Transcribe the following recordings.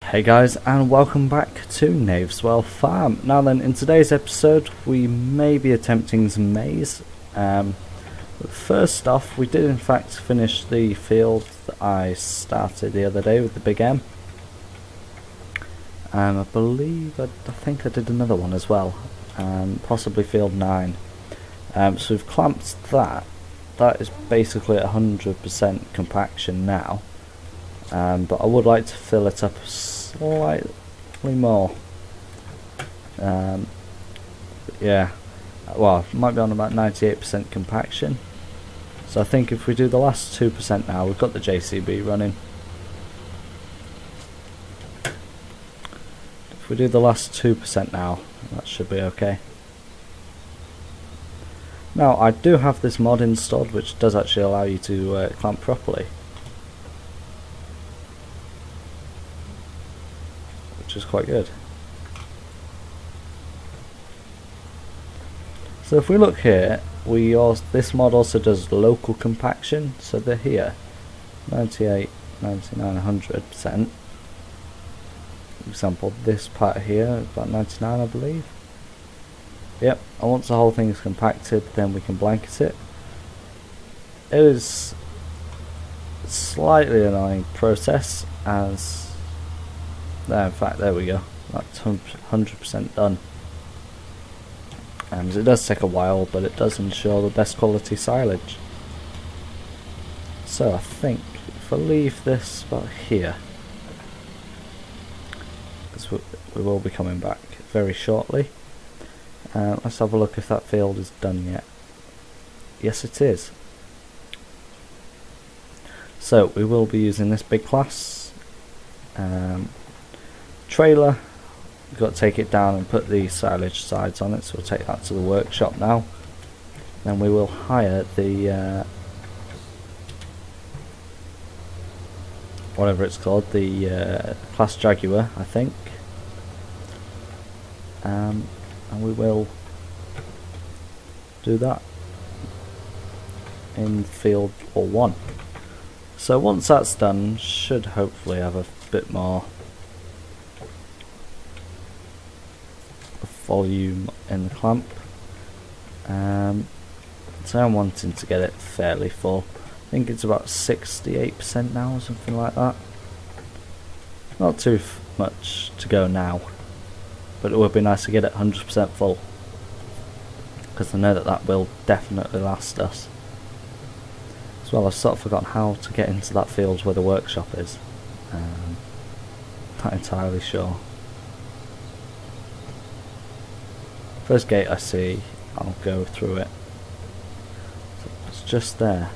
Hey guys, and welcome back to Knaveswell Farm. Now then, in today's episode we may be attempting some maize. But first off, we did in fact finish the field that I started the other day with the big M. I think I did another one as well, possibly field 9. So we've clamped that. That is basically at 100% compaction now. But I would like to fill it up slightly more. Yeah, well, it might be on about 98% compaction. So I think if we do the last 2% now, we've got the JCB running. If we do the last 2% now, that should be okay. Now, I do have this mod installed which does actually allow you to clamp properly, which is quite good. So if we look here, this mod also does local compaction, so they're here 98, 99, 100%. For example, this part here about 99, I believe. Yep, and once the whole thing is compacted, then we can blanket it. It is a slightly annoying process, as in fact, there we go, that's 100% done. It does take a while, but it does ensure the best quality silage. So I think if I leave this about here, because we will be coming back very shortly. Let's have a look if that field is done yet. Yes, it is. So we will be using this big class trailer. We've got to take it down and put the silage sides on it, so we'll take that to the workshop now. Then we will hire the whatever it's called, the class Jaguar, I think. And we will do that in field 1. So once that's done, should hopefully have a bit more volume in the clamp. So I'm wanting to get it fairly full. I think it's about 68% now or something like that. Not too much to go now, but it would be nice to get it 100% full, because I know that will definitely last us. As well, I've sort of forgotten how to get into that field where the workshop is. Not entirely sure. First gate I see, I'll go through it. So it's just there.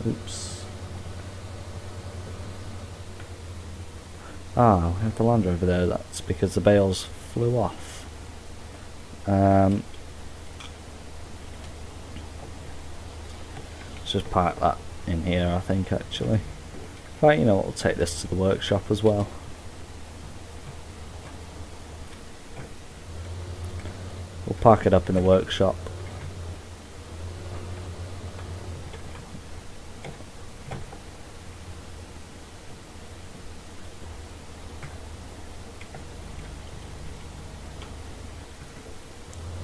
Oops. Ah, we have the lander over there. That's because the bales flew off. Let's just park that in here, I think, actually. Right, you know what, we'll take this to the workshop as well. We'll park it up in the workshop.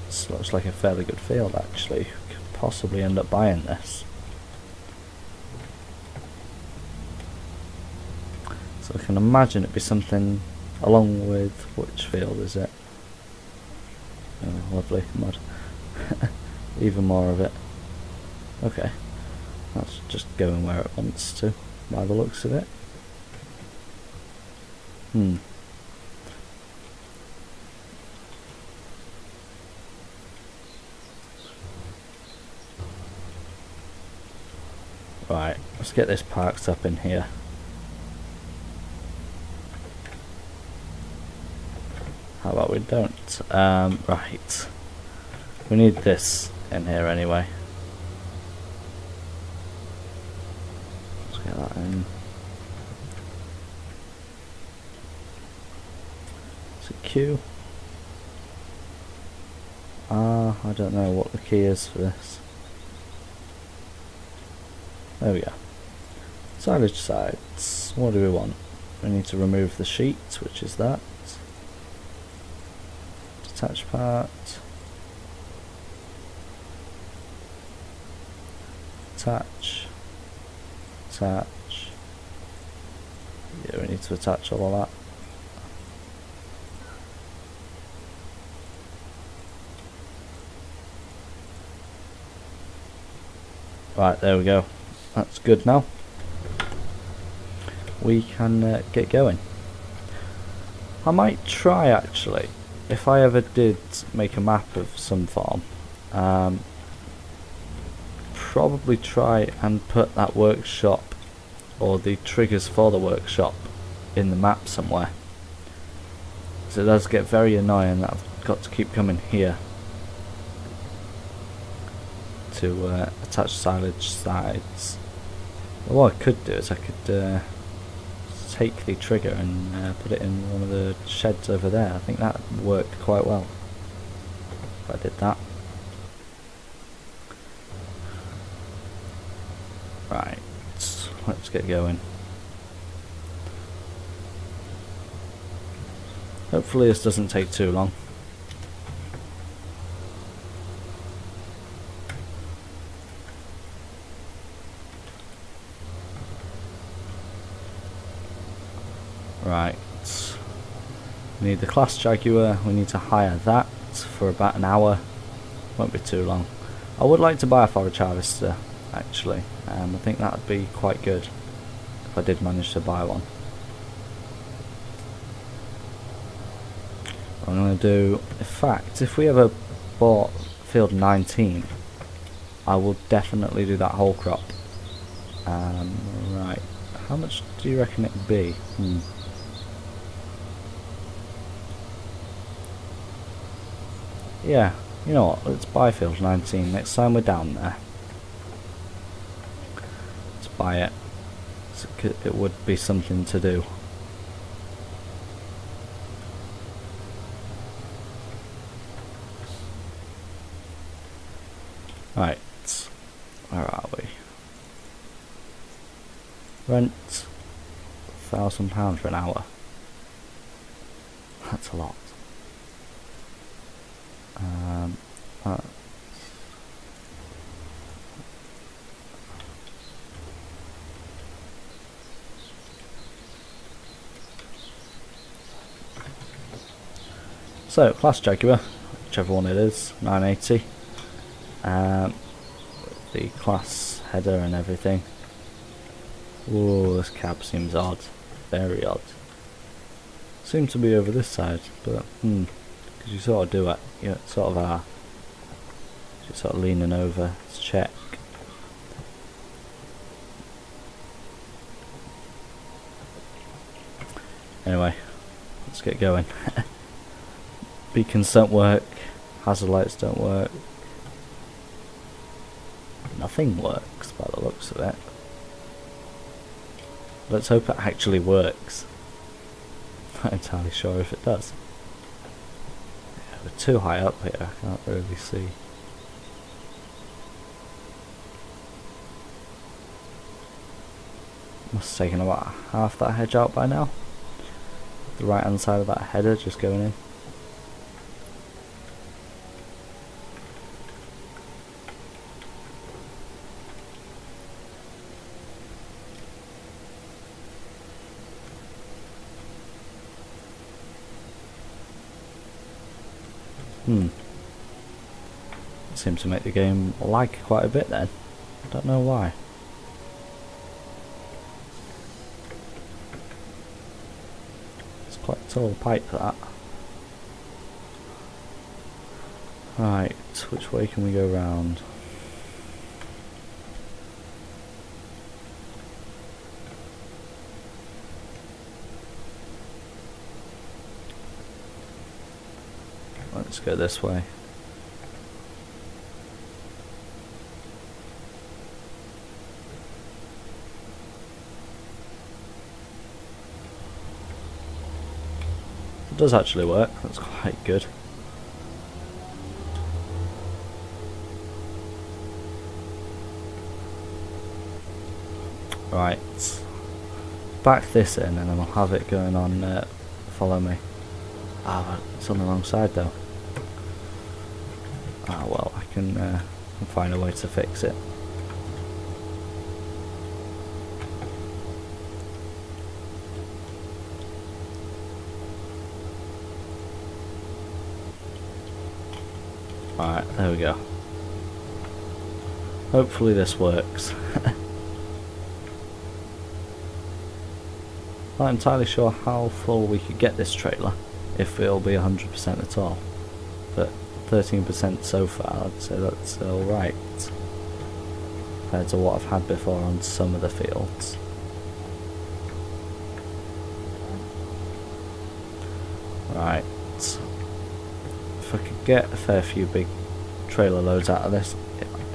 This looks like a fairly good field, actually. We could possibly end up buying this. So I can imagine it'd be something along with, which field is it? Oh, lovely mud. Even more of it. Okay, that's just going where it wants to, by the looks of it. Right, let's get this parked up in here. How about we don't? Right. We need this in here anyway. Let's get that in. Is it Q? I don't know what the key is for this. There we go. Silage sides. What do we want? we need to remove the sheet, which is that. Detach part. Attach. Attach. Yeah, we need to attach all of that. Right, there we go. That's good now. We can get going. I might try actually, if I ever did make a map of some farm, probably try and put that workshop or the triggers for the workshop in the map somewhere. So it does get very annoying that I've got to keep coming here to attach silage sides. Well, what I could do is I could take the trigger and put it in one of the sheds over there. I think that worked quite well if I did that. Right, let's get going. Hopefully this doesn't take too long. Right, we need the class Jaguar, we need to hire that for about an hour, won't be too long. I would like to buy a forage harvester actually, I think that would be quite good if I did manage to buy one. I'm going to do, in fact, if we ever bought field 19, I will definitely do that whole crop. Right, how much do you reckon it would be? Yeah, you know what, let's buy field 19 next time we're down there. Let's buy it. It would be something to do. Right, where are we? Rent £1,000 for an hour. That's a lot. So, class Jaguar, whichever one it is, 980. The class header and everything. Whoa, this cab seems odd. Very odd. Seems to be over this side, but because you sort of do it, you sort of are. You're sort of leaning over to check. Anyway, let's get going. Beacons don't work, hazard lights don't work. Nothing works by the looks of it. Let's hope it actually works. Not entirely sure if it does. Yeah, we're too high up here, I can't really see. Must have taken about half that hedge out by now. The right hand side of that header just going in. It seems to make the game lag quite a bit then. Don't know why. It's quite a tall pipe that. Right, which way can we go round? Let's go this way. It does actually work, that's quite good. Right, back this in and then we'll have it going on follow me. Ah, it's on the wrong side though. Ah well, I can find a way to fix it. Alright, there we go. Hopefully this works. Not entirely sure how full we could get this trailer, if it'll be 100% at all. But 13% so far, I'd say that's alright. Compared to what I've had before on some of the fields. Right. If I could get a fair few big trailer loads out of this,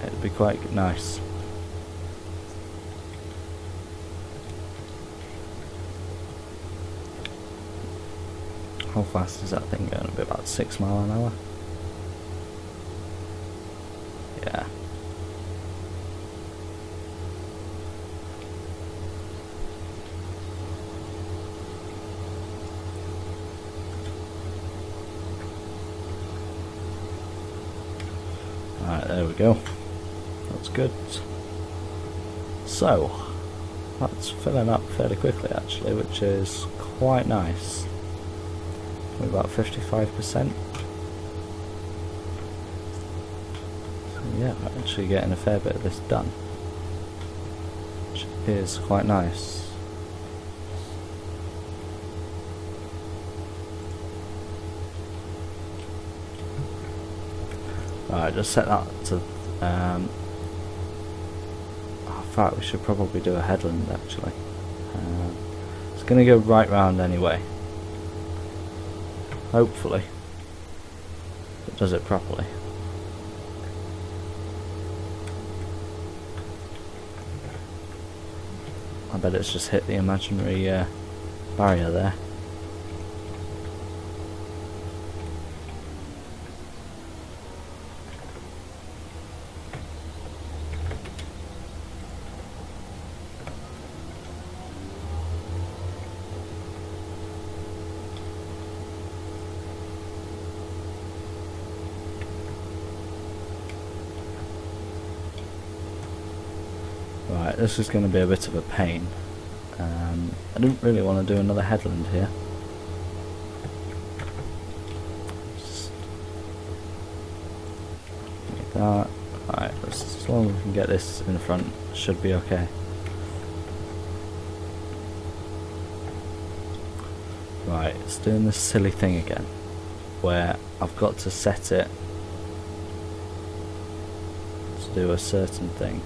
it'd be quite nice. How fast is that thing going? It'll be about 6 miles an hour. Yeah. Alright, there we go. That's good. So, that's filling up fairly quickly actually, which is quite nice. We're about 55%. So yeah, we're actually getting a fair bit of this done, which is quite nice. Alright, just set that to in fact we should probably do a headland actually. It's going to go right round anyway. Hopefully it does it properly. I bet it's just hit the imaginary barrier there. Right, this is going to be a bit of a pain. I didn't really want to do another headland here. Just like that. Alright, as long as we can get this in front, should be okay. Right, it's doing this silly thing again, where I've got to set it to do a certain thing.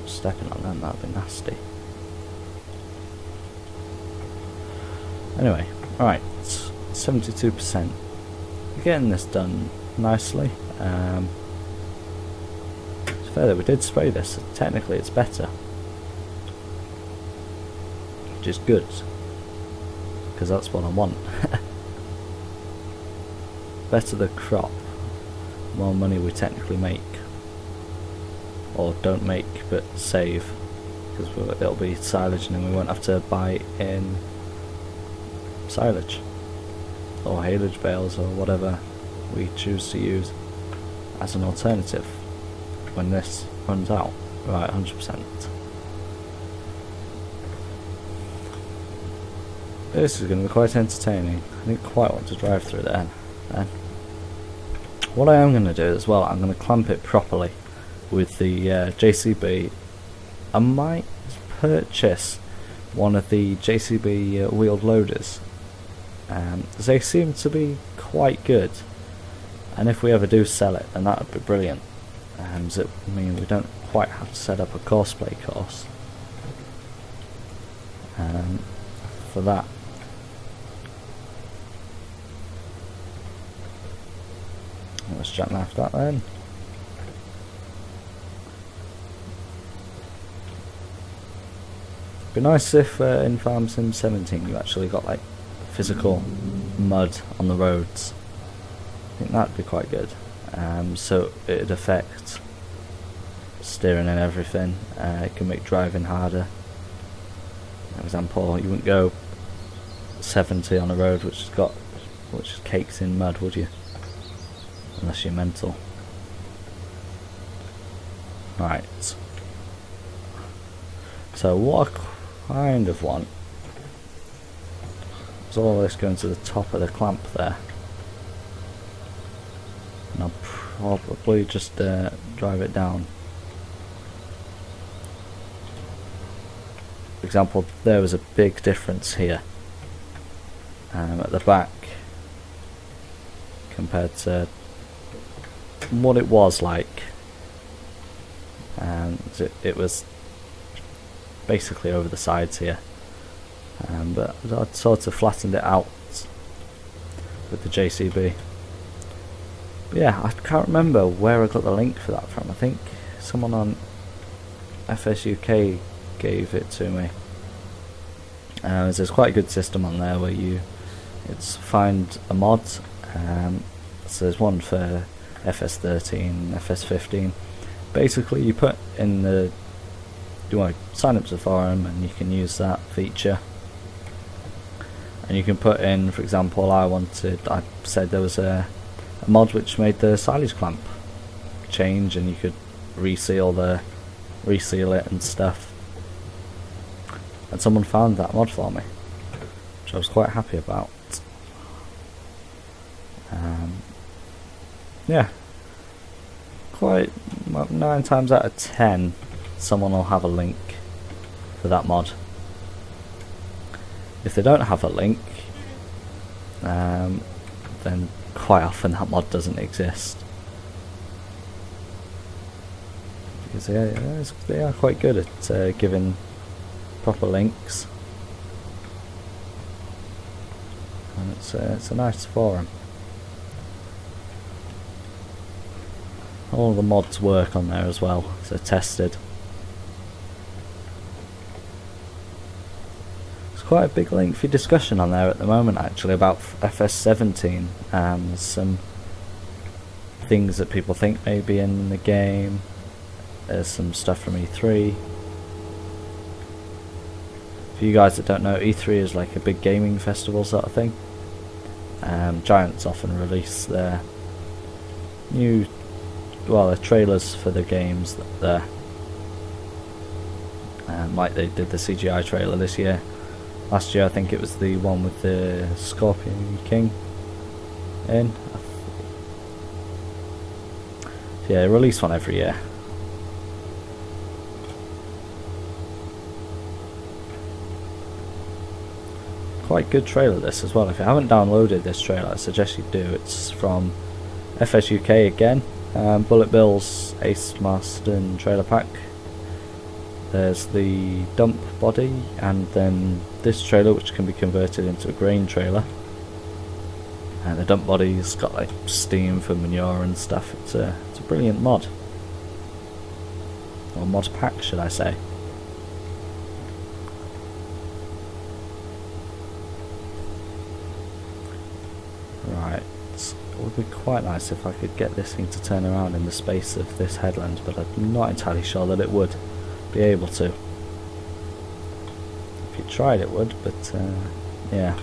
Stepping on them, that'd be nasty. Anyway, right, 72%. We're getting this done nicely. It's fair that we did spray this, so technically it's better, which is good, because that's what I want. Better the crop, more money we technically make. Or don't make but save, because it'll be silage and then we won't have to buy in silage or haylage bales or whatever we choose to use as an alternative when this runs out. Right, 100%. This is going to be quite entertaining. I didn't quite want to drive through there. What I am going to do as well, I'm going to clamp it properly with the JCB. I might purchase one of the JCB wheeled loaders. They seem to be quite good, and if we ever do sell it, then that would be brilliant. So I mean, we don't quite have to set up a cosplay course for that. Let's jackknife that then. Be nice if in Farm Sim 17 you actually got like physical mud on the roads. I think that'd be quite good. So it'd affect steering and everything. It can make driving harder. For example, you wouldn't go 70 on a road which is caked in mud, would you? Unless you're mental. Right. So what I kind of want is all this going to the top of the clamp there. And I'll probably just drive it down. For example, there was a big difference here at the back compared to what it was like, and it was basically over the sides here, but I'd sort of flattened it out with the JCB. But yeah, I can't remember where I got the link for that from. I think someone on FSUK gave it to me. There's quite a good system on there where it's find a mod. So there's one for FS13, FS15. Basically, you put in you want to sign up to the forum, and you can use that feature. And you can put in, for example, I said there was a mod which made the silage clamp change, and you could reseal it and stuff. And someone found that mod for me, which I was quite happy about. Yeah, quite 9 times out of 10 someone will have a link for that mod. If they don't have a link, then quite often that mod doesn't exist, because they are quite good at giving proper links, and it's a nice forum. All the mods work on there as well, so tested. There's quite a big lengthy discussion on there at the moment actually about FS17. There's some things that people think may be in the game. There's some stuff from E3. For you guys that don't know, E3 is like a big gaming festival sort of thing. Giants often release their their trailers for the games there. Like they did the CGI trailer this year. Last year I think it was the one with the Scorpion King in. Yeah, they release one every year. Quite good trailer this as well. If you haven't downloaded this trailer, I suggest you do. It's from FSUK again. Bullet Bill's Ace Marston trailer pack. There's the dump body, and then this trailer which can be converted into a grain trailer. And the dump body's got like steam for manure and stuff. It's a brilliant mod, or mod pack should I say. Right. It would be quite nice if I could get this thing to turn around in the space of this headland, but I'm not entirely sure that it would be able to. If you tried it would, but yeah.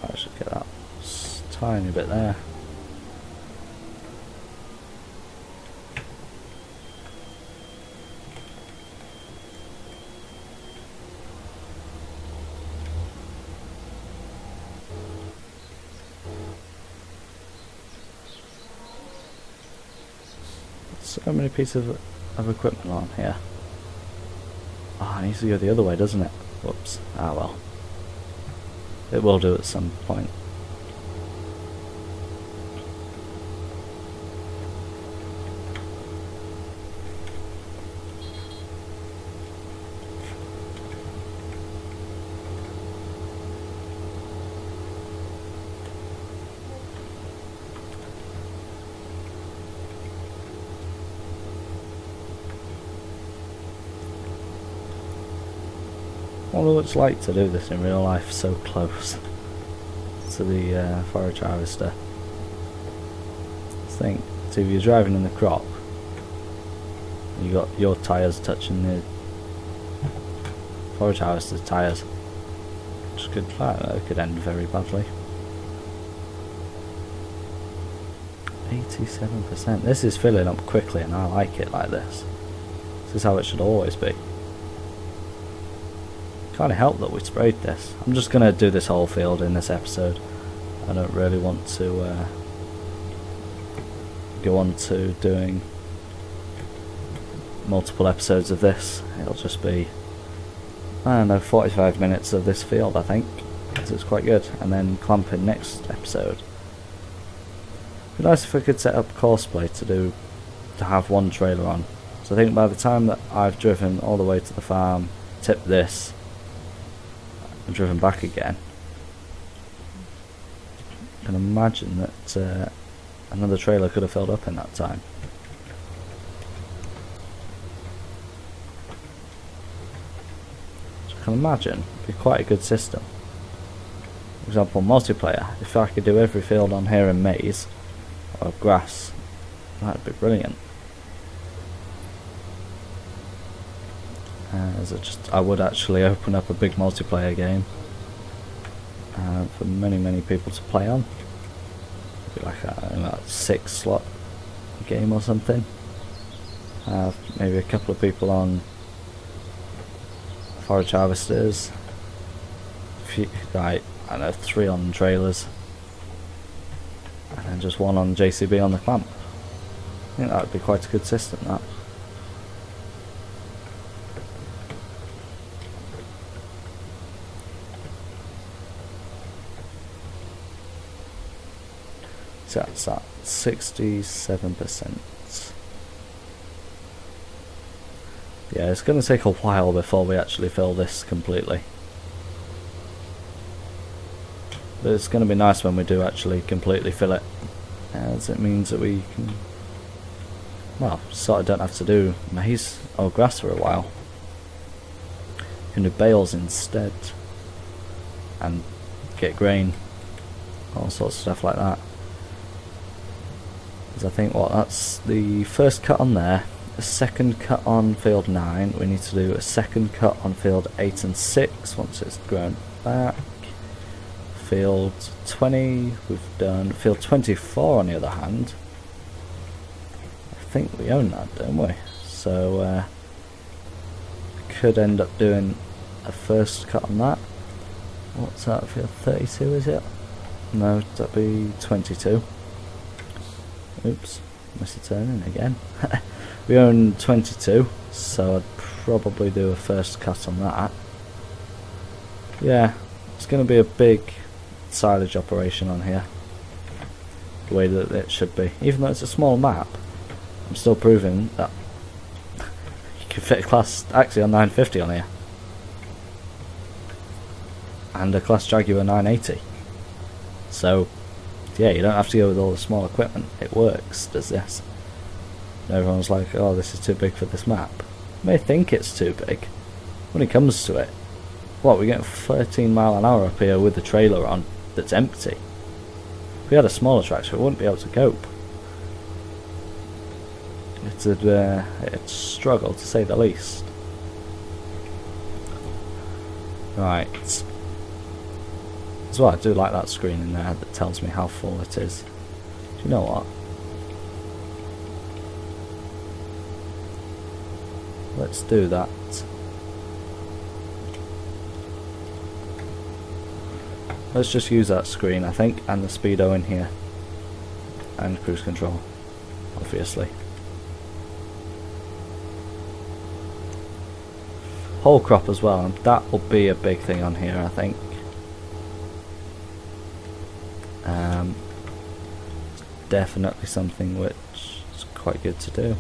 I should get that tiny bit there. So many pieces of equipment on here. Oh, it needs to go the other way, doesn't it? Whoops. Ah well. It will do at some point. wonder what it's like to do this in real life so close to the forage harvester. Just think, so if you're driving in the crop, you got your tyres touching the forage harvester's tyres, which could, I don't know, could end very badly. 87%. This is filling up quickly and I like it like this. This is how it should always be. Can't help that we sprayed this. I'm just going to do this whole field in this episode. I don't really want to go on to doing multiple episodes of this. It'll just be, I don't know, 45 minutes of this field I think, because it's quite good, and then clamping next episode. It'd be nice if I could set up Courseplay to have one trailer on. So I think by the time that I've driven all the way to the farm, tipped this, and driven back again, I can imagine that another trailer could have filled up in that time. So I can imagine it'd be quite a good system. For example, multiplayer, if I could do every field on here in maize or grass, that'd be brilliant. I would actually open up a big multiplayer game for many people to play on. It'd be like a 6-slot game or something. Maybe a couple of people on forage harvesters. Right, I don't know, 3 on trailers, and then just 1 on JCB on the clamp. I think that would be quite a good system, that. So that's at 67%. Yeah, it's going to take a while before we actually fill this completely. But it's going to be nice when we do actually completely fill it, as it means that we can, well, sort of don't have to do maize or grass for a while. You can do bales instead and get grain, all sorts of stuff like that. Because I think that's the first cut on there, a second cut on field 9, we need to do a second cut on field 8 and 6 once it's grown back. Field 20 we've done. Field 24 on the other hand, I think we own that, don't we? So could end up doing a first cut on that. What's that, field 32 is it? No, that'd be 22. Oops, missed a turn in again. We own 22, so I'd probably do a first cut on that. Yeah, it's going to be a big silage operation on here, the way that it should be. Even though it's a small map, I'm still proving that you can fit a class actually on 950 on here, and a class Jaguar 980. So yeah, you don't have to go with all the small equipment. It works, does this. And everyone's like, oh, this is too big for this map. You may think it's too big. When it comes to it, what, we're getting 13 mile an hour up here with the trailer on that's empty. If we had a smaller tractor, it wouldn't be able to cope. It'd struggle, to say the least. Right. As well, I do like that screen in there that tells me how full it is. Do you know what? Let's do that. Let's just use that screen, I think, and the speedo in here. And cruise control, obviously. Whole crop as well, and that will be a big thing on here, I think. Definitely something which is quite good to do.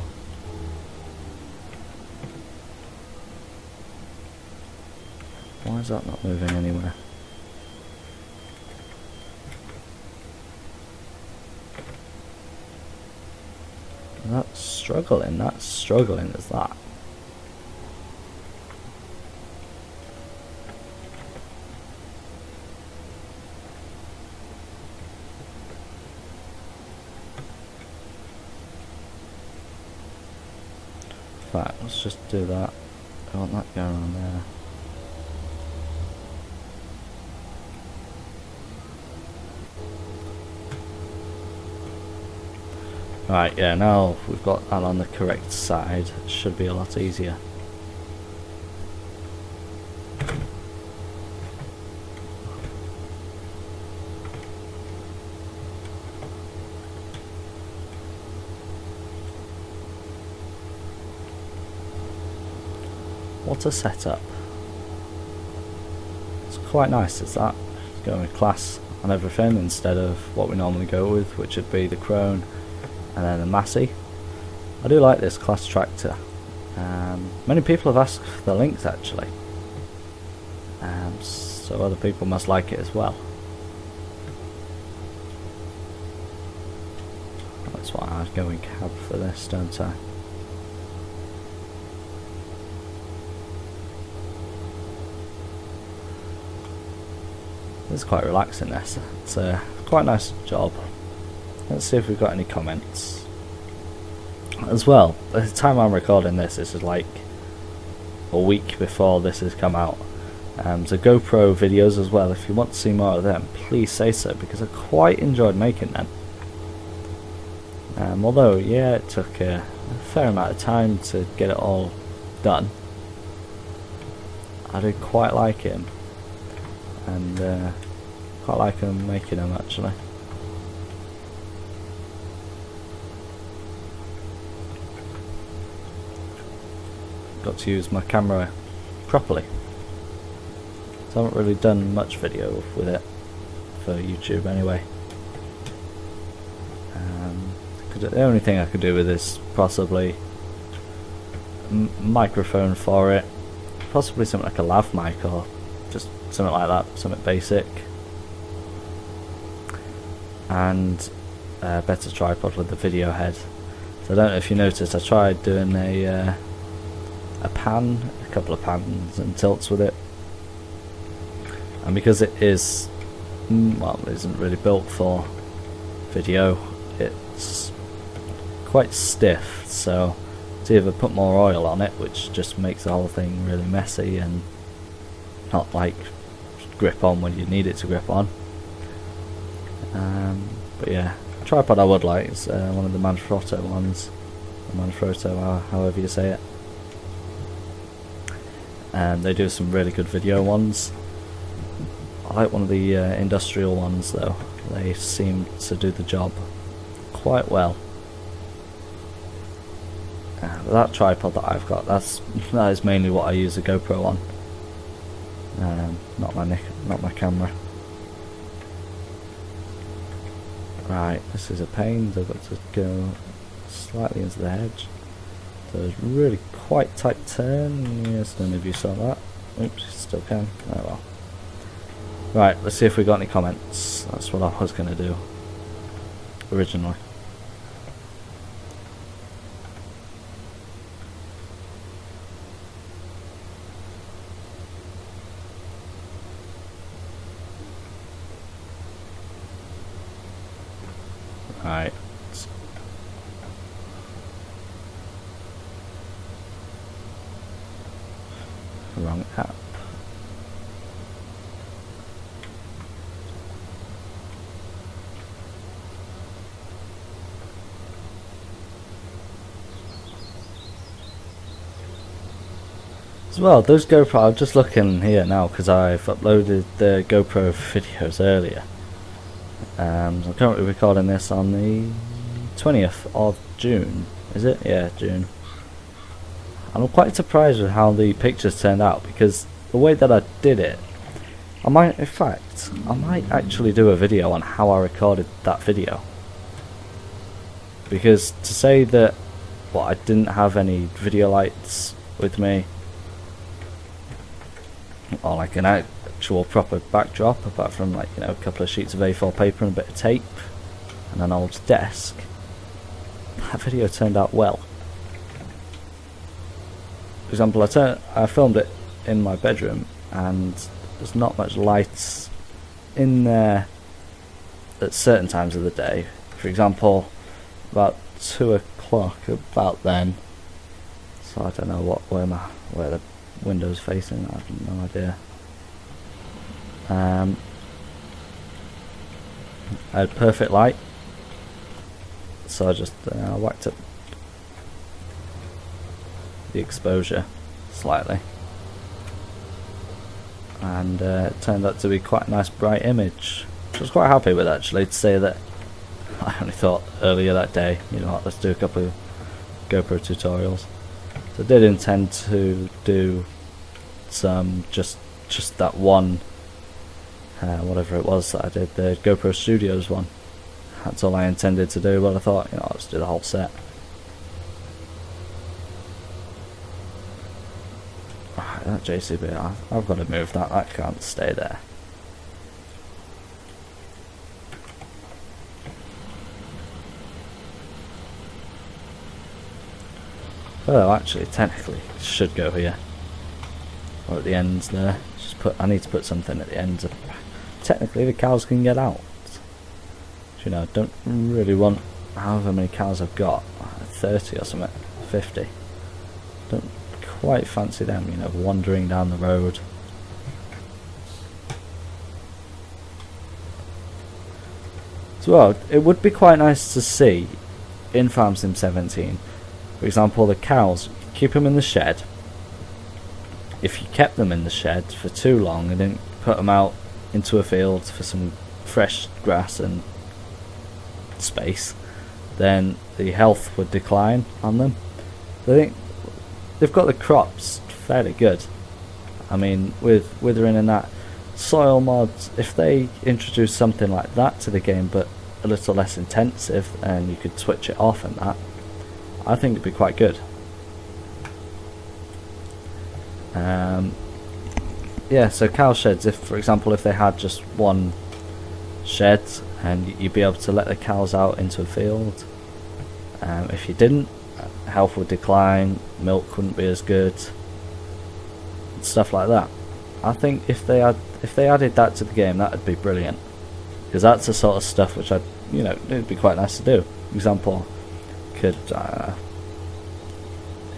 Why is that not moving anywhere? That's struggling as that. let's just do that. I want that going on there. Right, yeah, now we've got that on the correct side, it should be a lot easier. What a setup. It's quite nice, is that? Going with class on everything instead of what we normally go with, which would be the Crone and then the Massey. I do like this class tractor. Many people have asked for the links actually, so other people must like it as well. That's why I'd go in cab for this, don't I? It's quite relaxing, this. It's a quite nice job. Let's see if we've got any comments. As well, at the time I'm recording this is like a week before this has come out. So GoPro videos as well, if you want to see more of them, please say so, because I quite enjoyed making them. Although, yeah, it took a fair amount of time to get it all done. I did quite like it, and quite like them making them actually. Got to use my camera properly. So I haven't really done much video with it for YouTube anyway. The only thing I could do with this possibly microphone for it, possibly something like a lav mic or just something like that, something basic, and a better tripod with the video head. So I don't know if you noticed, I tried doing a couple of pans and tilts with it, and because it is, well, it isn't really built for video, it's quite stiff, so to either put more oil on it, which just makes the whole thing really messy and not like grip on when you need it to grip on. But yeah, tripod I would like is one of the Manfrotto ones, or Manfrotto, however you say it. They do some really good video ones. I like one of the industrial ones though. They seem to do the job quite well. That tripod that I've got, that is mainly what I use the GoPro on. Not my camera. Right, this is a pain. I've got to go slightly into the hedge. So it's really quite tight turn. Yes, none of you saw that. Oops, still can. Oh well. Right, let's see if we got any comments. That's what I was going to do originally. Right. Wrong app. As well, those GoPro, I'm just looking here now because I've uploaded the GoPro videos earlier. I'm currently recording this on the 20th of June, is it? Yeah, June. And I'm quite surprised with how the pictures turned out, because the way that I did it, I might actually do a video on how I recorded that video. Because to say that, well, I didn't have any video lights with me, or like an actual proper backdrop, apart from like, you know, a couple of sheets of A4 paper and a bit of tape and an old desk, that video turned out well. For example, I filmed it in my bedroom and there's not much light in there at certain times of the day. For example, about 2 o'clock, about then, So I don't know where the window's facing. I have no idea. I had perfect light, so I just whacked up the exposure slightly, and it turned out to be quite a nice bright image, which I was quite happy with, actually, to say that. I only thought earlier that day, you know what, let's do a couple of GoPro tutorials. So I did intend to do some just that one, whatever it was that I did, the GoPro Studios one. That's all I intended to do, but I thought, you know, let's do the whole set. Right, that JCB, I've got to move that. That can't stay there. Oh, actually, technically, it should go here, or at the ends there. I need to put something at the ends. Technically, the cows can get out. But, you know, I don't really want however many cows I've got, 30 or something, 50. Don't quite fancy them, you know, wandering down the road. So, well, it would be quite nice to see in Farm Sim 17. For example, the cows, keep them in the shed. If you kept them in the shed for too long and didn't put them out into a field for some fresh grass and space, then the health would decline on them. I think they've got the crops fairly good. I mean, with withering and that, soil mods, if they introduce something like that to the game but a little less intensive and you could switch it off and that, I think it'd be quite good. Yeah, so cow sheds, if for example if they had just one shed and you'd be able to let the cows out into a field. If you didn't, health would decline, milk wouldn't be as good, stuff like that. I think if they added that to the game, that'd be brilliant, because that's the sort of stuff which you know, it'd be quite nice to do. For example, could you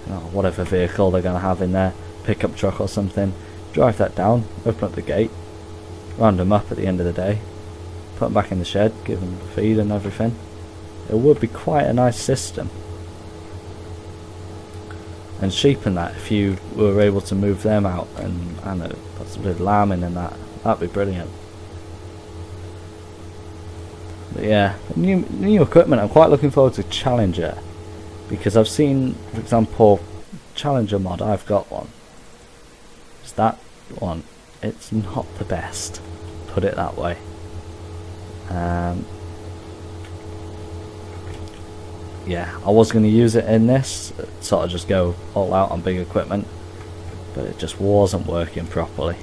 know, whatever vehicle they're gonna have in there, pickup truck or something, drive that down, open up the gate, round them up at the end of the day, put them back in the shed, give them feed and everything. It would be quite a nice system. And sheep and that, if you were able to move them out and possibly lambing and that, that'd be brilliant. But yeah, new equipment, I'm quite looking forward to Challenger, because I've seen, for example, Challenger mod, I've got one. It's that one, it's not the best, put it that way. Yeah, I was going to use it in this, sort of just go all out on big equipment, but it just wasn't working properly.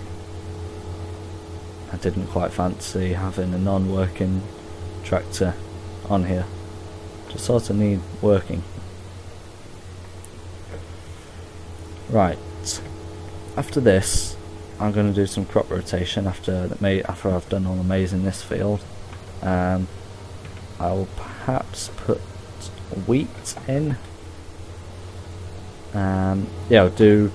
I didn't quite fancy having a non-working tractor on here. Just sort of need working. Right, after this I'm going to do some crop rotation after I've done all the maize in this field. I will perhaps put wheat in. Yeah, I'll do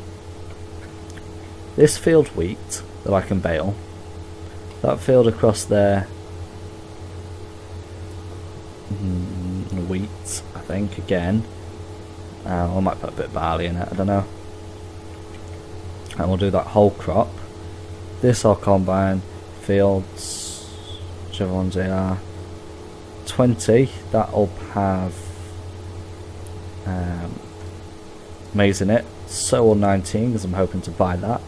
this field wheat that I can bale, that field across there wheat, I think, again. I might put a bit of barley in it, I don't know. And we'll do that whole crop. This I'll combine fields, whichever ones they are, 20, that'll have maize in it, so will 19 because I'm hoping to buy that.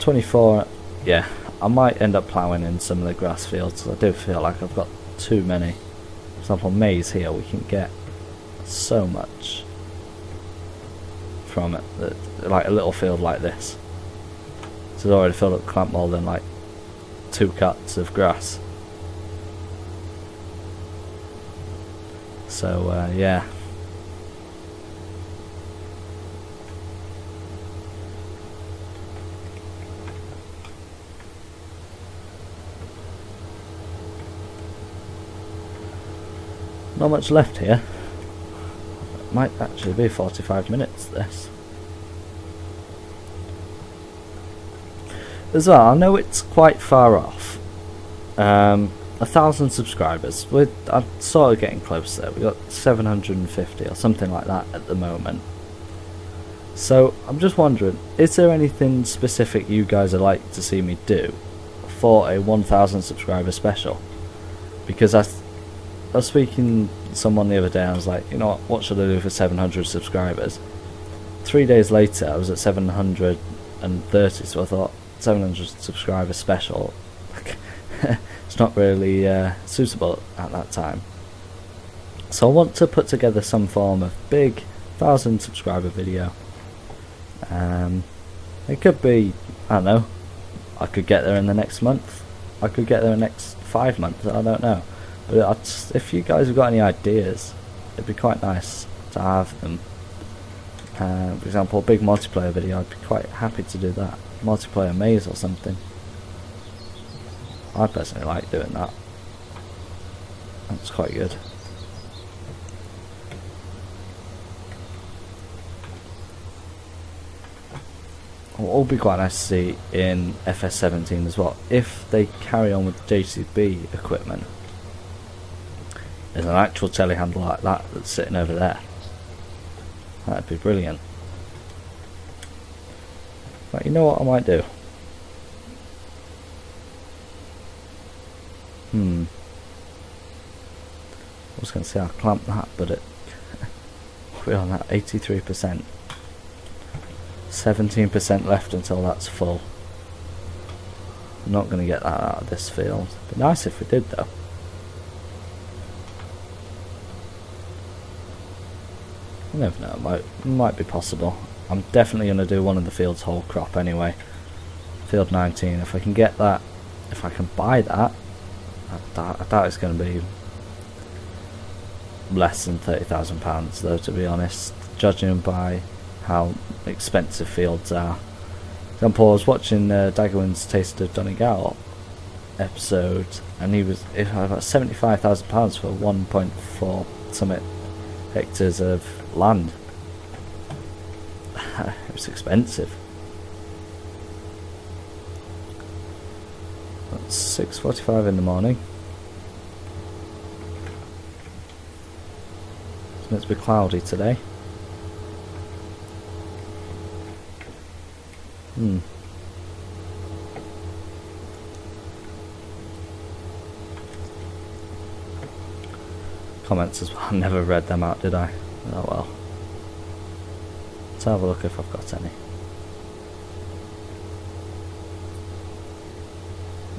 24, yeah, I might end up ploughing in some of the grass fields, because I do feel like I've got too many. For example, maize here, we can get so much from it, like a little field like this. This has already filled up clamp more than like 2 cuts of grass. So yeah. Not much left here. Might actually be 45 minutes, this. As well, I know it's quite far off. 1,000 subscribers. I'm sort of getting close there. We've got 750 or something like that at the moment. So I'm just wondering, is there anything specific you guys would like to see me do for a 1,000 subscriber special? Because I was speaking to someone the other day and I was like, you know what should I do for 700 subscribers? 3 days later I was at 730, so I thought 700 subscriber special, it's not really suitable at that time. So I want to put together some form of big 1,000 subscriber video. It could be, I don't know, I could get there in the next month, I could get there in the next 5 months, I don't know. But if you guys have got any ideas, it'd be quite nice to have them. For example, a big multiplayer video, I'd be quite happy to do that. Multiplayer maize or something. I personally like doing that. That's quite good. What will be quite nice to see in FS17 as well, if they carry on with JCB equipment, there's an actual telehandler like that that's sitting over there. That'd be brilliant. But you know what I might do? I was going to say I'll clamp that, but we're on that 83%. 17% left until that's full. I'm not going to get that out of this field. It'd be nice if we did though. You never know, it might be possible. I'm definitely going to do one of the fields whole crop anyway. Field 19, if I can get that, if I can buy that, I doubt it's going to be less than £30,000 though, to be honest, judging by how expensive fields are. For example, I was watching Daggerwin's Taste of Donegal episode, and he was about £75,000 for 1.4 something hectares of land. It was expensive. That's 6:45 in the morning. It's meant to be cloudy today. Comments as well. I never read them out, did I? Oh well. Let's have a look if I've got any.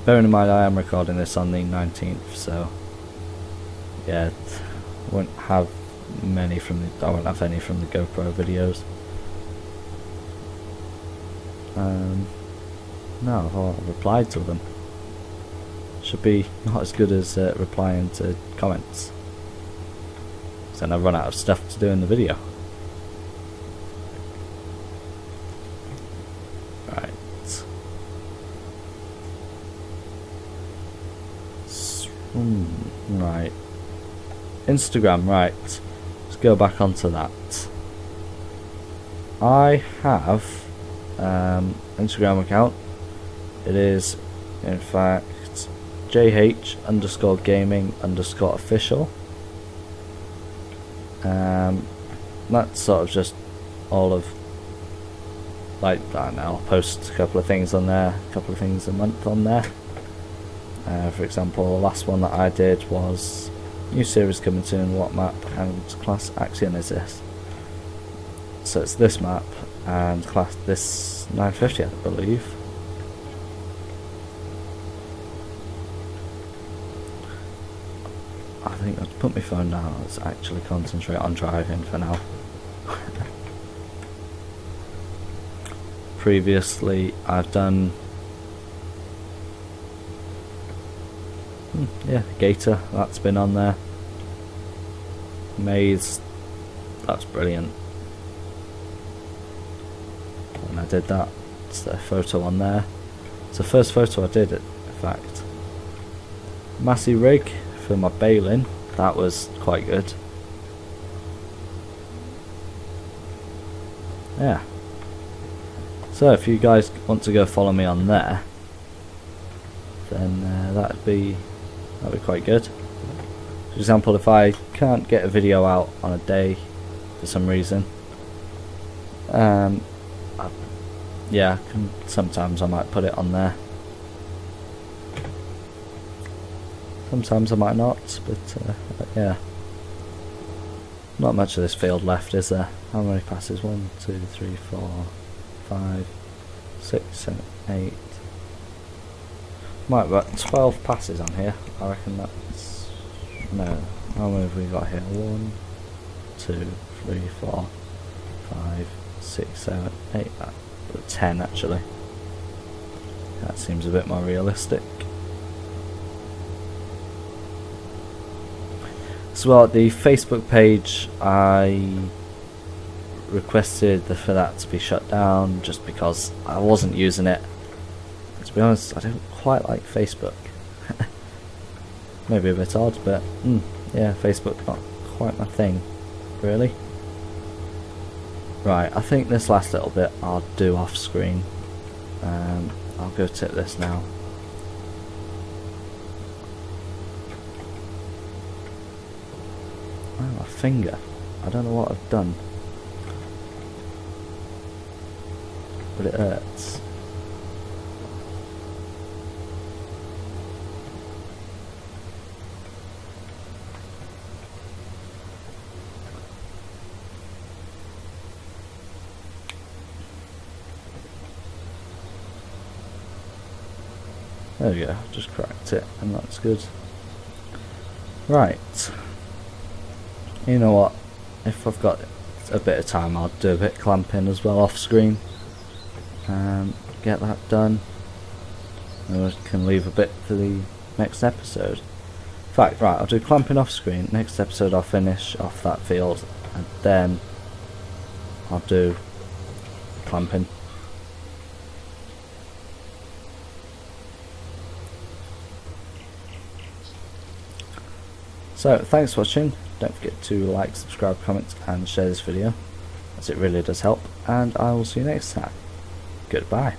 Bearing in mind I am recording this on the 19th, so yeah, I won't have any from the GoPro videos. No, I've all replied to them. Should be not as good as replying to comments. So then I run out of stuff to do in the video. Right. Right. Instagram, right. Let's go back onto that. I have Instagram account. It is in fact JH_gaming_official. That's sort of just all of, like, I don't know, I'll post a couple of things on there, a couple of things a month on there. For example, the last one that I did was new series coming soon, what map and class action is this? So it's this map and class this 950, I believe. I think I'd put my phone down. Let's actually concentrate on driving for now. Previously I've done yeah, Gator, that's been on there. Maize, that's brilliant. When I did that, it's the photo on there. It's the first photo I did, in fact. Massey rig for my baling, that was quite good. yeah. So if you guys want to go follow me on there, then that'd be quite good. For example, if I can't get a video out on a day for some reason, yeah, sometimes I might put it on there. Sometimes I might not, but yeah. Not much of this field left, is there? How many passes? 1, 2, 3, 4, 5, 6, 7, 8. Might be about 12 passes on here. I reckon that's... No. How many have we got here? 1, 2, 3, 4, 5, 6, 7, 8. 10 actually. That seems a bit more realistic. So well, the Facebook page, I requested for that to be shut down just because I wasn't using it. To be honest, I don't quite like Facebook. Maybe a bit odd, but yeah, Facebook not quite my thing, really. Right, I think this last little bit I'll do off screen. I'll go tip this now. Oh, my finger. I don't know what I've done, but it hurts. There we go, just cracked it, and that's good. Right. You know what? If I've got a bit of time, I'll do a bit of clamping as well off screen. Get that done. And we can leave a bit for the next episode. In fact, right, I'll do clamping off screen. Next episode I'll finish off that field, and then I'll do clamping. So, thanks for watching. Don't forget to like, subscribe, comment and share this video, as it really does help, and I will see you next time. Goodbye.